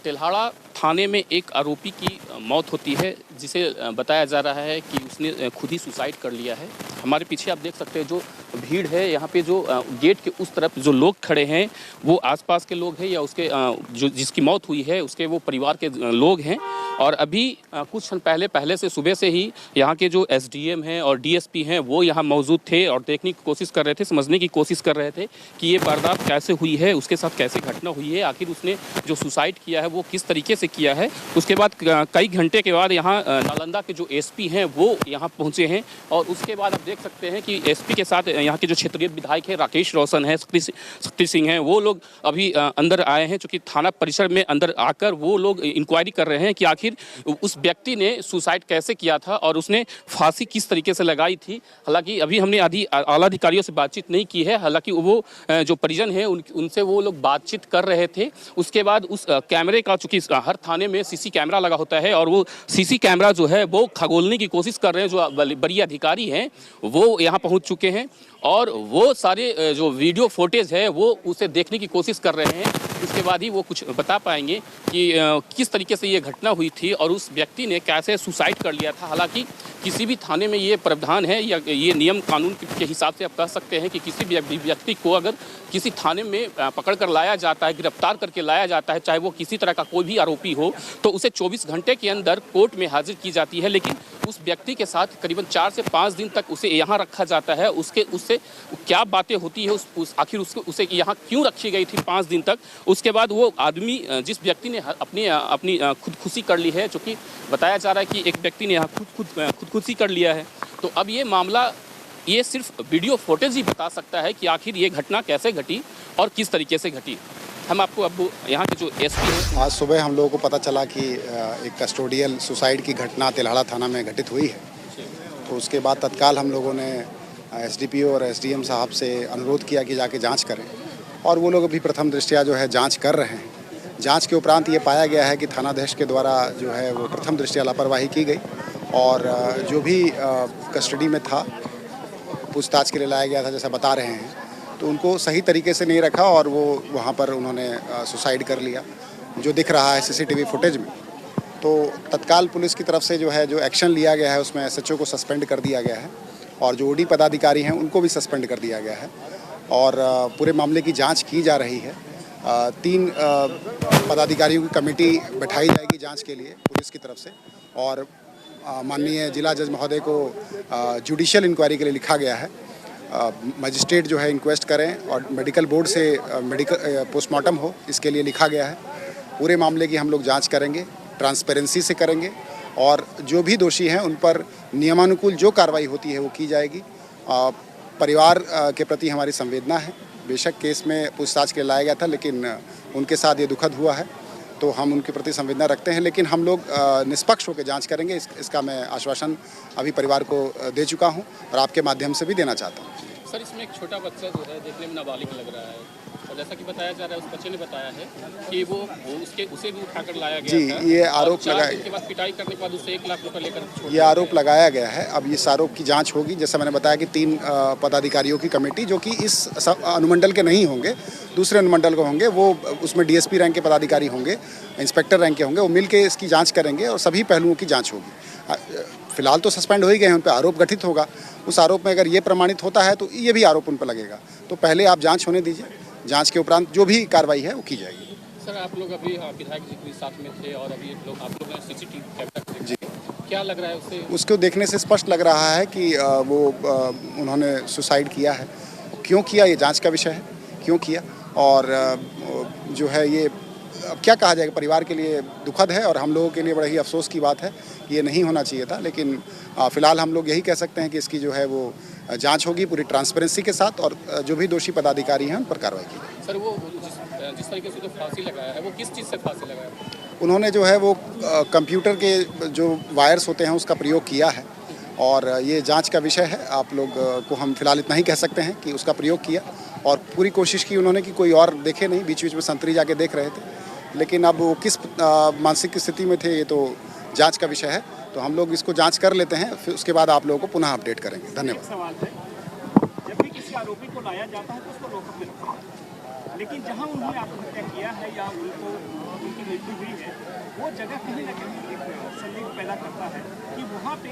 तिल्हाड़ा थाने में एक आरोपी की मौत होती है, जिसे बताया जा रहा है कि उसने खुद ही सुसाइड कर लिया है। हमारे पीछे आप देख सकते हैं जो भीड़ है, यहाँ पे जो गेट के उस तरफ जो लोग खड़े हैं वो आसपास के लोग हैं या उसके जो जिसकी मौत हुई है उसके वो परिवार के लोग हैं। और अभी कुछ क्षण पहले से सुबह से ही यहाँ के जो एसडीएम हैं और डीएसपी हैं वो यहाँ मौजूद थे और देखने की कोशिश कर रहे थे, समझने की कोशिश कर रहे थे कि ये वारदात कैसे हुई है, उसके साथ कैसे घटना हुई है, आखिर उसने जो सुसाइड किया है वो किस तरीके से किया है। उसके बाद कई घंटे के बाद यहाँ नालंदा के जो एसपी हैं वो यहाँ पहुँचे हैं और उसके बाद आप देख सकते हैं कि एसपी के साथ यहाँ के जो क्षेत्रीय विधायक है राकेश रोशन है, शक्ति सिंह हैं, वो लोग अभी अंदर आए हैं, चूँकि थाना परिसर में अंदर आकर वो लोग इंक्वायरी कर रहे हैं कि आखिर उस व्यक्ति ने सुसाइड कैसे किया था और उसने फांसी किस तरीके से लगाई थी। हालांकि अभी हमने आला अधिकारियों से बातचीत नहीं की है, हालांकि वो जो परिजन है उनसे वो लोग बातचीत कर रहे थे। उसके बाद उस कैमरे का, चूँकि हर थाने में सीसी कैमरा लगा होता है और वो सीसी कैमरा जो है वो खगोलने की कोशिश कर रहे हैं। जो बड़ी अधिकारी हैं वो यहाँ पहुँच चुके हैं और वो सारे जो वीडियो फुटेज है वो उसे देखने की कोशिश कर रहे हैं। उसके बाद ही वो कुछ बता पाएंगे कि किस तरीके से ये घटना हुई थी और उस व्यक्ति ने कैसे सुसाइड कर लिया था। हालांकि किसी भी थाने में ये प्रावधान है या ये नियम कानून के हिसाब से आप कह सकते हैं कि किसी भी व्यक्ति को अगर किसी थाने में पकड़ कर लाया जाता है, गिरफ्तार करके लाया जाता है, चाहे वो किसी तरह का कोई भी आरोपी हो, तो उसे 24 घंटे के अंदर कोर्ट में हाजिर की जाती है। लेकिन उस व्यक्ति के साथ करीबन 4 से 5 दिन तक उसे यहाँ रखा जाता है। उससे क्या बातें होती है, आखिर उसे यहाँ क्यों रखी गई थी 5 दिन तक। उसके बाद वो आदमी, जिस व्यक्ति ने अपनी खुदकुशी कर ली है, चूँकि बताया जा रहा है कि एक व्यक्ति ने यहाँ खुदकुशी कर लिया है, तो अब ये मामला ये सिर्फ वीडियो फुटेज ही बता सकता है कि आखिर ये घटना कैसे घटी और किस तरीके से घटी। हम आपको अब यहाँ के जो एसपी हैं, आज सुबह हम लोगों को पता चला कि एक कस्टोडियल सुसाइड की घटना तिल्हाड़ा थाना में घटित हुई है। तो उसके बाद तत्काल हम लोगों ने एसडीपीओ और एसडीएम साहब से अनुरोध किया कि जाके जांच करें और वो लोग अभी प्रथम दृष्टया जो है जांच कर रहे हैं। जांच के उपरांत ये पाया गया है कि थानाध्यक्ष के द्वारा जो है वो प्रथम दृष्टया लापरवाही की गई और जो भी कस्टडी में था, पूछताछ के लिए लाया गया था जैसा बता रहे हैं, तो उनको सही तरीके से नहीं रखा और वो वहाँ पर उन्होंने सुसाइड कर लिया, जो दिख रहा है सीसीटीवी फुटेज में। तो तत्काल पुलिस की तरफ से जो है जो एक्शन लिया गया है उसमें एसएचओ को सस्पेंड कर दिया गया है और जो ओडी पदाधिकारी हैं उनको भी सस्पेंड कर दिया गया है और पूरे मामले की जांच की जा रही है। 3 पदाधिकारियों की कमेटी बैठाई जाएगी जांच के लिए पुलिस की तरफ से और माननीय जिला जज महोदय को जुडिशियल इंक्वायरी के लिए लिखा गया है। मजिस्ट्रेट जो है इंक्वेस्ट करें और मेडिकल बोर्ड से मेडिकल पोस्टमार्टम हो, इसके लिए लिखा गया है। पूरे मामले की हम लोग जांच करेंगे, ट्रांसपेरेंसी से करेंगे और जो भी दोषी हैं उन पर नियमानुकूल जो कार्रवाई होती है वो की जाएगी। परिवार के प्रति हमारी संवेदना है। बेशक केस में पूछताछ के लिए लाया गया था, लेकिन उनके साथ ये दुखद हुआ है, तो हम उनके प्रति संवेदना रखते हैं, लेकिन हम लोग निष्पक्ष होकर जांच करेंगे। इसका मैं आश्वासन अभी परिवार को दे चुका हूं और आपके माध्यम से भी देना चाहता हूं। सर, इसमें एक छोटा बच्चा जो है देखने में नाबालिग लग रहा है और जैसा कि बताया जा रहा है उस बच्चे ने बताया है कि उसे भी उठाकर लाया गया जी, था। ये आरोप लगाया के बाद पिटाई करने के बाद उसे 1 लाख रुपए लेकर ये आरोप लगाया गया है। अब इस आरोप की जांच होगी। जैसा मैंने बताया कि 3 पदाधिकारियों की कमेटी, जो कि इस अनुमंडल के नहीं होंगे, दूसरे अनुमंडल को होंगे, वो उसमें डीएसपी रैंक के पदाधिकारी होंगे, इंस्पेक्टर रैंक के होंगे, वो मिल के इसकी जाँच करेंगे और सभी पहलुओं की जाँच होगी। फिलहाल तो सस्पेंड हो ही गए हैं, उन पर आरोप गठित होगा। उस आरोप में अगर ये प्रमाणित होता है तो ये भी आरोप उन पर लगेगा। तो पहले आप जांच होने दीजिए, जांच के उपरांत जो भी कार्रवाई है वो की जाएगी। सर, आप लोग अभी विधायक जी के साथ में थे और अभी आप लोग ने सीसीटीवी कैमरा जी, क्या लग रहा है उससे? उसको देखने से स्पष्ट लग रहा है कि वो उन्होंने सुसाइड किया है। क्यों किया ये जाँच का विषय है, क्यों किया और जो है ये अब क्या कहा जाएगा, परिवार के लिए दुखद है और हम लोगों के लिए बड़ा ही अफसोस की बात है। ये नहीं होना चाहिए था, लेकिन फ़िलहाल हम लोग यही कह सकते हैं कि इसकी जो है वो जांच होगी पूरी ट्रांसपेरेंसी के साथ और जो भी दोषी पदाधिकारी हैं उन पर कार्रवाई की जाएगी। सर, वो जिस तरीके से जो फांसी लगाया है वो किस चीज़ से फांसी लगाया है? उन्होंने जो है वो कंप्यूटर के जो वायर्स होते हैं उसका प्रयोग किया है और ये जाँच का विषय है। आप लोग को हम फिलहाल इतना ही कह सकते हैं कि उसका प्रयोग किया और पूरी कोशिश की उन्होंने कि कोई और देखे नहीं। बीच बीच में संतरी जाके देख रहे थे, लेकिन अब वो किस मानसिक स्थिति में थे ये तो जांच का विषय है। तो हम लोग इसको जांच कर लेते हैं, फिर उसके बाद आप लोगों को पुनः अपडेट करेंगे। धन्यवाद। सवाल है, जब भी किसी आरोपी को लाया जाता है तो उसको लॉकअप में रखा जाता है, लेकिन जहां उन्होंने आत्महत्या किया है या उनकी मृत्यु हुई वो जगह कहीं ना कहीं एक संदेह पैदा करता है कि वहाँ पे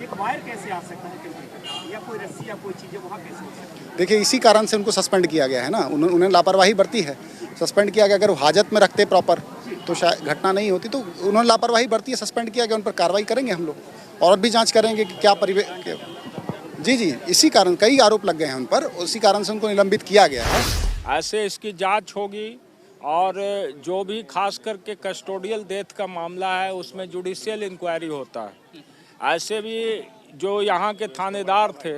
एक वायर कैसे आ सकता है कहीं या कोई रस्सी या कोई चीज़ें वहाँ कैसे हो सकती है। देखिए, इसी कारण से उनको सस्पेंड किया गया है ना, उन्हें लापरवाही बरती है, सस्पेंड किया गया। अगर वो हाजत में रखते प्रॉपर तो शायद घटना नहीं होती, तो उन्होंने लापरवाही बरती है, सस्पेंड किया गया, उन पर कार्रवाई करेंगे हम लोग और भी जांच करेंगे कि क्या परिवेश। जी, इसी कारण कई आरोप लग गए हैं उन पर, उसी कारण से उनको निलंबित किया गया है। ऐसे इसकी जांच होगी और जो भी खास करके कस्टोडियल डेथ का मामला है उसमें जुडिशियल इंक्वायरी होता है। ऐसे भी जो यहाँ के थानेदार थे,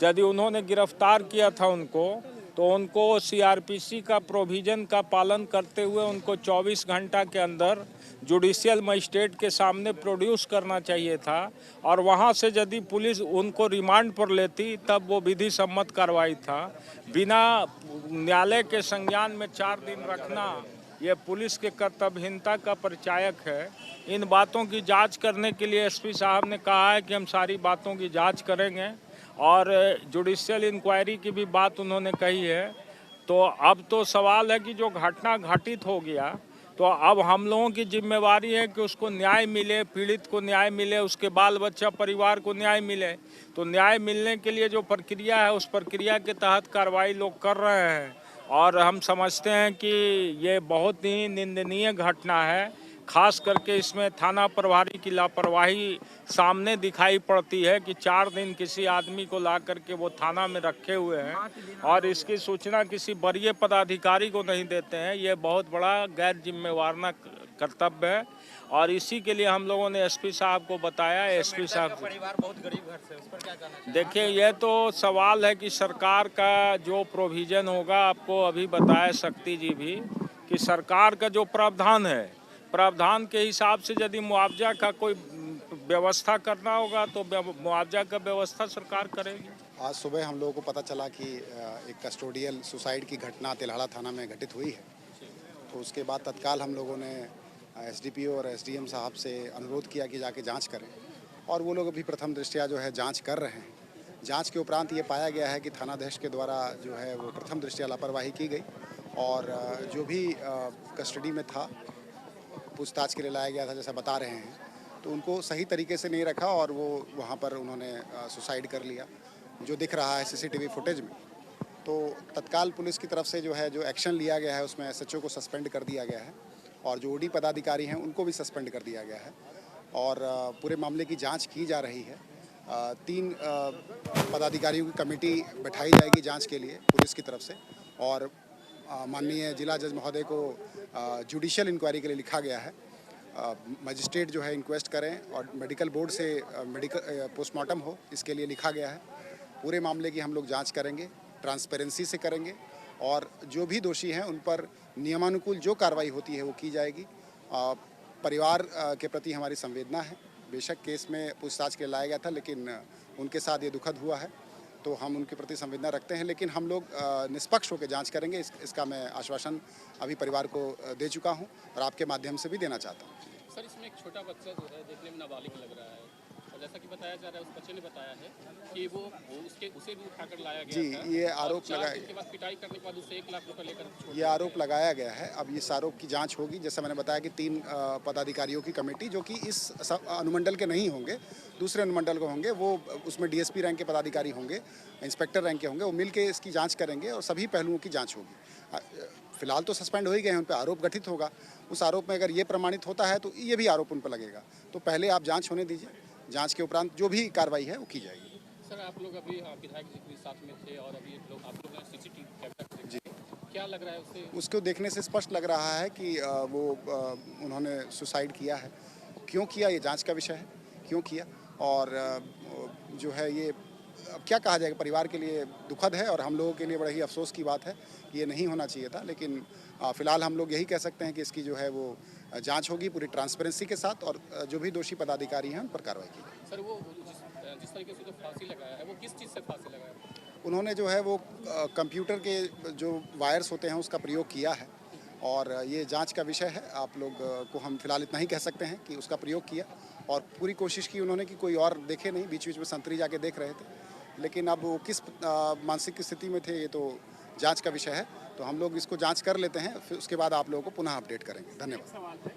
यदि उन्होंने गिरफ्तार किया था उनको, तो उनको सीआरपीसी का प्रोविज़न का पालन करते हुए उनको 24 घंटा के अंदर जुडिशियल मजिस्ट्रेट के सामने प्रोड्यूस करना चाहिए था और वहाँ से यदि पुलिस उनको रिमांड पर लेती तब वो विधि सम्मत कार्रवाई था। बिना न्यायालय के संज्ञान में 4 दिन रखना ये पुलिस के कर्तव्यहीनता का परिचायक है। इन बातों की जांच करने के लिए एसपी साहब ने कहा है कि हम सारी बातों की जांच करेंगे और जुडिशियल इंक्वायरी की भी बात उन्होंने कही है। तो अब तो सवाल है कि जो घटना घटित हो गया तो अब हम लोगों की जिम्मेवारी है कि उसको न्याय मिले, पीड़ित को न्याय मिले, उसके बाल बच्चा परिवार को न्याय मिले। तो न्याय मिलने के लिए जो प्रक्रिया है उस प्रक्रिया के तहत कार्रवाई लोग कर रहे हैं और हम समझते हैं कि ये बहुत ही निंदनीय घटना है। खास करके इसमें थाना प्रभारी की लापरवाही सामने दिखाई पड़ती है कि 4 दिन किसी आदमी को ला करके वो थाना में रखे हुए हैं और इसकी सूचना किसी वरीय पदाधिकारी को नहीं देते हैं। ये बहुत बड़ा गैर जिम्मेवारना कर्तव्य है और इसी के लिए हम लोगों ने एसपी साहब को बताया। एसपी साहब परिवार बहुत गरीब घर से, उस पर क्या कहना चाहिए? देखिए, ये तो सवाल है कि सरकार का जो प्रोविज़न होगा, आपको अभी बताया शक्ति जी भी कि सरकार का जो प्रावधान है, प्रावधान के हिसाब से यदि मुआवजा का कोई व्यवस्था करना होगा तो मुआवजा का व्यवस्था सरकार करेगी। आज सुबह हम लोगों को पता चला कि एक कस्टोडियल सुसाइड की घटना तिल्हाड़ा थाना में घटित हुई है। तो उसके बाद तत्काल हम लोगों ने एसडीपीओ और एसडीएम साहब से अनुरोध किया कि जाके जांच करें और वो लोग अभी प्रथम दृष्टया जो है जांच कर रहे हैं। जांच के उपरांत ये पाया गया है कि थानाध्यक्ष के द्वारा जो है वो प्रथम दृष्टया लापरवाही की गई और जो भी कस्टडी में था, पूछताछ के लिए लाया गया था जैसा बता रहे हैं, तो उनको सही तरीके से नहीं रखा और वो वहाँ पर उन्होंने सुसाइड कर लिया, जो दिख रहा है सीसीटीवी फुटेज में। तो तत्काल पुलिस की तरफ से जो है जो एक्शन लिया गया है उसमें एसएचओ को सस्पेंड कर दिया गया है और जो ओडी पदाधिकारी हैं उनको भी सस्पेंड कर दिया गया है और पूरे मामले की जांच की जा रही है। 3 पदाधिकारियों की कमेटी बैठाई जाएगी जांच के लिए पुलिस की तरफ से और माननीय जिला जज महोदय को जुडिशियल इंक्वायरी के लिए लिखा गया है। मजिस्ट्रेट जो है इंक्वेस्ट करें और मेडिकल बोर्ड से मेडिकल पोस्टमार्टम हो, इसके लिए लिखा गया है। पूरे मामले की हम लोग जांच करेंगे, ट्रांसपेरेंसी से करेंगे और जो भी दोषी हैं उन पर नियमानुकूल जो कार्रवाई होती है वो की जाएगी। परिवार के प्रति हमारी संवेदना है। बेशक केस में पूछताछ के लिए लाया गया था लेकिन उनके साथ ये दुखद हुआ है, तो हम उनके प्रति संवेदना रखते हैं, लेकिन हम लोग निष्पक्ष होकर जांच करेंगे। इसका मैं आश्वासन अभी परिवार को दे चुका हूं और आपके माध्यम से भी देना चाहता हूं। सर, इसमें एक छोटा बच्चा जो है देखने में नाबालिग लग रहा है और जैसा कि बताया जा रहा है, उस बच्चे ने बताया है कि उसे भी उठाकर लाया गया था। जी, ये आरोप लगाया, के बाद पिटाई करने के बाद उसे 1 लाख रुपए लेकर ये आरोप लगाया गया है। अब इस आरोप की जांच होगी। जैसा मैंने बताया कि 3 पदाधिकारियों की कमेटी, जो कि इस अनुमंडल के नहीं होंगे, दूसरे अनुमंडल को होंगे, वो उसमें डीएसपी रैंक के पदाधिकारी होंगे, इंस्पेक्टर रैंक के होंगे, वो मिल के इसकी जाँच करेंगे और सभी पहलुओं की जाँच होगी। फिलहाल तो सस्पेंड हो ही गए हैं, उन पर आरोप गठित होगा। उस आरोप में अगर ये प्रमाणित होता है तो ये भी आरोप उन पर लगेगा। तो पहले आप जाँच होने दीजिए, जांच के उपरांत जो भी कार्रवाई है वो की जाएगी। सर, आप लोग अभी विधायक जी के साथ में थे और अभी आप लोग ने सीसीटीवी कैमरा जी, क्या लग रहा है उससे? उसको देखने से स्पष्ट लग रहा है कि वो उन्होंने सुसाइड किया है। क्यों किया ये जांच का विषय है, क्यों किया और जो है ये अब क्या कहा जाएगा, परिवार के लिए दुखद है और हम लोगों के लिए बड़ा ही अफसोस की बात है। ये नहीं होना चाहिए था, लेकिन फ़िलहाल हम लोग यही कह सकते हैं कि इसकी जो है वो जांच होगी पूरी ट्रांसपेरेंसी के साथ और जो भी दोषी पदाधिकारी हैं उन पर कार्रवाई की जाएगी। सर, वो जिस तरीके से जो फांसी लगाया है वो किस चीज़ से फांसी लगाया है? उन्होंने जो है वो कंप्यूटर के जो वायर्स होते हैं उसका प्रयोग किया है और ये जांच का विषय है। आप लोग को हम फिलहाल इतना ही कह सकते हैं कि उसका प्रयोग किया और पूरी कोशिश की उन्होंने कि कोई और देखे नहीं। बीच बीच में संतरी जाके देख रहे थे, लेकिन अब वो किस मानसिक स्थिति में थे ये तो जांच का विषय है। तो हम लोग इसको जांच कर लेते हैं, फिर उसके बाद आप लोगों को पुनः अपडेट करेंगे। धन्यवाद।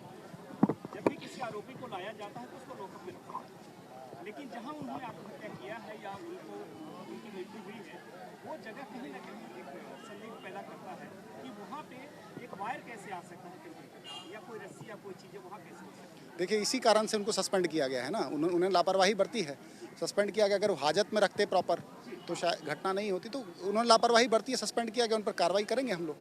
जब भी किसी आरोपी को लाया जाता है तो उसको लॉकअप में रखा जाता है, लेकिन जहां उन्होंने आत्महत्या किया है या उनको उनकी मृत्यु हुई है वो जगह कहीं ना कहीं एक संदेह पैदा करता है कि वहाँ पे एक वायर कैसे आ सकता है टेम्परेचर या कोई रस्सी या कोई चीज़ें वहाँ कैसे हो सकती है। देखिए इसी कारण से उनको सस्पेंड किया गया है ना, उन्हें लापरवाही बरती है, सस्पेंड किया गया। अगर वो हाजत में रखते प्रॉपर तो शायद घटना नहीं होती, तो उन्होंने लापरवाही बरती है, सस्पेंड किया गया, उन पर कार्रवाई करेंगे हम लोग।